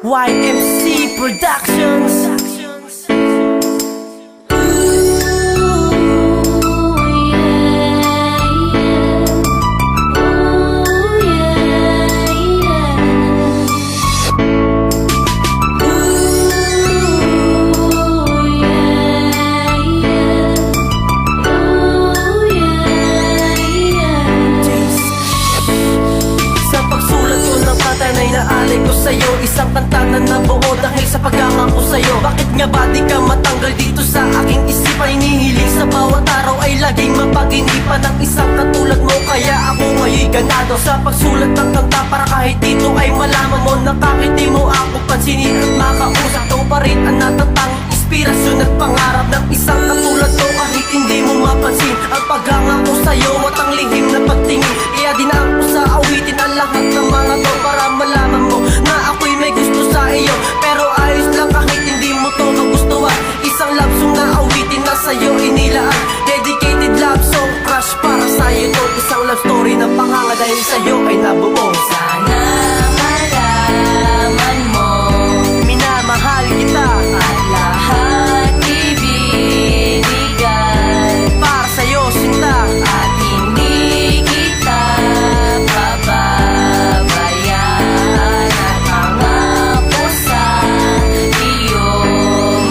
YMC Productions. Naalay ko sa'yo, isang kanta na nabuo dahil sa pagkangako sa'yo. Bakit nga ba di ka matanggal dito sa aking isipan? Hinihiling sa bawat araw ay laging mapaginipan ng isang katulad mo. Kaya ako ngayon'y ganado sa pagsulat ng kanta, para kahit dito ay malaman mo na kahit di mo ako pansinin at makausap, ito pa rin ang natatang inspirasyon at pangarap ng isang katulad ko. Kahit hindi mo mapansin ang paghangako sa'yo at ang lihim na pagtingin, kaya dinaan ko sa awitin ang lahat ng mga to, para malaman mo na ako'y may gusto sa iyo. Pero ayos lang kahit hindi mo to magustuhan. Isang love song na awitin na sa'yo inilaan, dedicated love song, crush para sa'yo to. Isang love story na panganga dahil sa'yo ay nabuo. Sana malaman mo, minamahal kita at lahat ibibigay para sa'yo sinta, at hindi kita pababayaan. At pangako sa iyo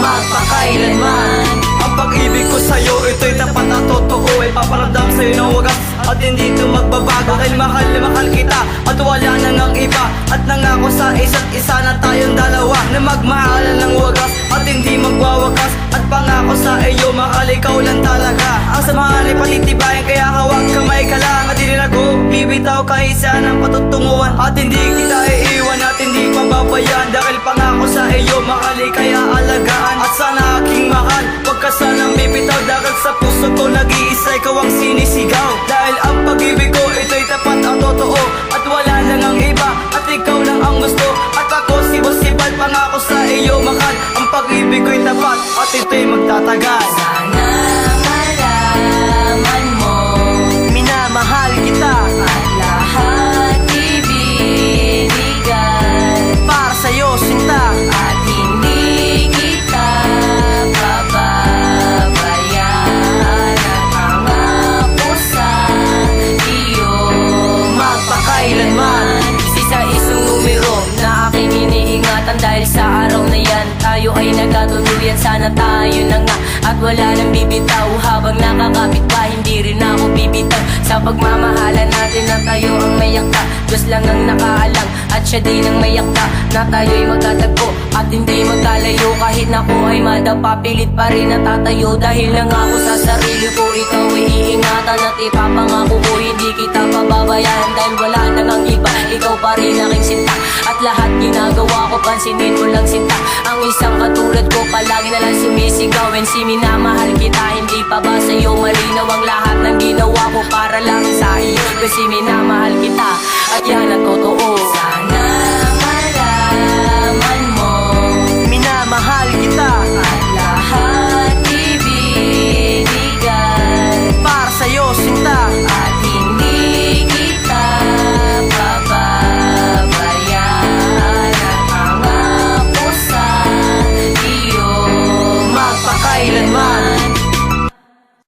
magpakailanman. Ang pag-ibig ko sa'yo, ito'y tapat at totoo. Ay paparamdam sa'yo ng wagas at hindi ito magbabago. Dahil mahal na mahal kita at wala na ngang iba. At nangako sa isa't isa na tayong dalawa, na magmahalan ng wagas at hindi magwawakas. At pangako sa iyo, mahal ikaw lang talaga. Ang samahan ay patitibayan, kaya hawag kamay ka lang. At hindi na ako bibitaw kahit saan ang patutunguhan. At hindi kita iiwan at hindi pababayaan. Dahil pangako sa iyo, mahal kaya alagaan. At sana aking mahal, huwag ka sanang bibitaw. Dahil sa puso ko nag-iisa, ikaw ang sinisigaw. Dahil ang pag-ibig ko, ito'y tapat at totoo. At wala na ngang iba, at ikaw lang ang gusto. At ako si Bosibal, pangako sa iyo, mahal. Ang pag-ibig ko'y tapat at ito'y magtatagal. Sana malaman mo, minamahal kita at lahat ibibigay para sa'yo sinta, at hindi kita pababayaan. At pangako sa iyo magpakailanman. isa isang numero na aking iniingatan, dahil sa araw na yan tayo ay nagkatuluyan. Sana tayo na nga at wala nang bibitaw. Habang nakakapit pa, hindi rin ako bibitaw. Sa pagmamahalan natin na tayo ang mayakta, Diyos lang ang nakaalam at siya din ang mayakta, na tayo'y magtatagpo at hindi magkalayo. Kahit na ko ay madapa, pilit pa rin natatayo. Dahil lang ako sa sarili ko, ikaw ay iingatan. At ipapangako ko, hindi kita pababayaan. Dahil wala na ngang iba, ikaw pa rin aking sinta. At lahat ginagawa ko, pansinin mo lang sinta. Ang isang katulad ko, palagi na lang sumisigaw. And si minamahal kita, hindi pa ba sa'yo malinaw ang lahat ng ginawa ko para lang sa iyo? Kasi minamahal kita at yan ang totoo. Sana